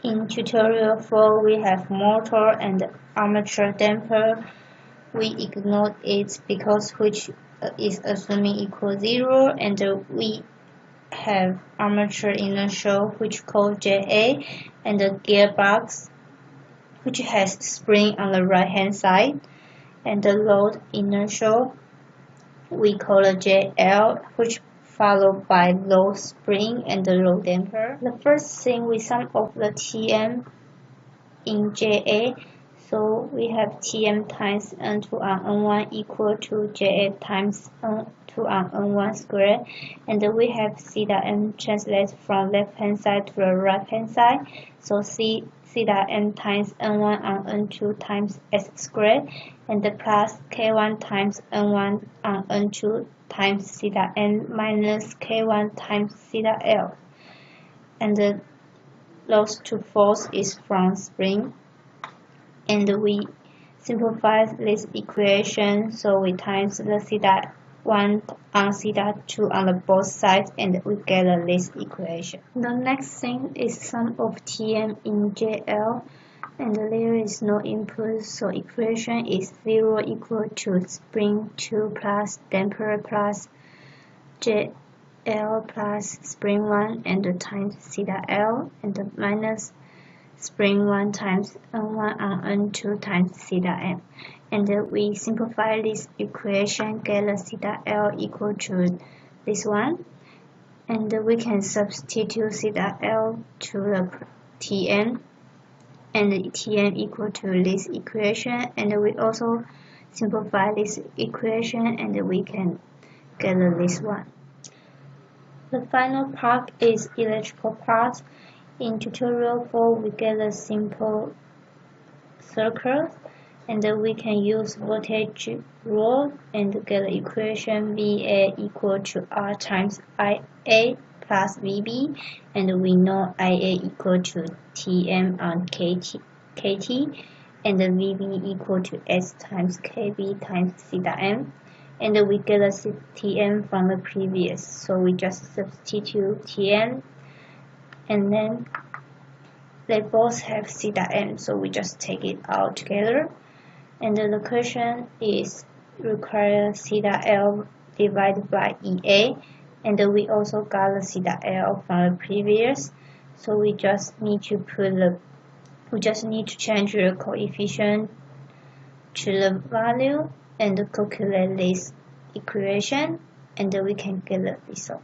In tutorial 4, we have motor and armature damper. We ignored it because which is assuming equal 0, and we have armature inertial which called JA, and the gearbox which has spring on the right hand side, and the load inertial we call the JL, which followed by low spring and the low damper. The first thing we sum of the Tm in JA, so we have Tm times N2 on N1 equal to JA times N2 on N1 squared, and we have theta m translates from left hand side to the right hand side, so theta m times N1 on N2 times S squared, and the plus K1 times N1 on N2 times theta n minus K1 times theta L, and the loss to force is from spring, and we simplify this equation, so we times the theta 1 on theta 2 on the both sides, and we get this equation. The next thing is sum of Tm in JL, and there is no input, so equation is 0 equal to spring 2 plus damper plus JL plus spring 1 and times theta L, and minus spring 1 times N1 on N2 times theta m. And we simplify this equation, get the theta L equal to this one, and we can substitute theta L to the Tn, and Tn equal to this equation, and we also simplify this equation, and we can get this one. The final part is electrical part. In tutorial 4, we get a simple circle, and we can use voltage rule and get the equation VA equal to R times IA plus VB, and we know IA equal to Tm on KT, and the VB equal to S times KB times theta m, and we get a Tm from the previous, so we just substitute Tm, and then they both have theta m, so we just take it all together, and the question is require theta L divided by EA, and we also got the theta L from the previous, so we just need to change the coefficient to the value and calculate this equation, and we can get the result.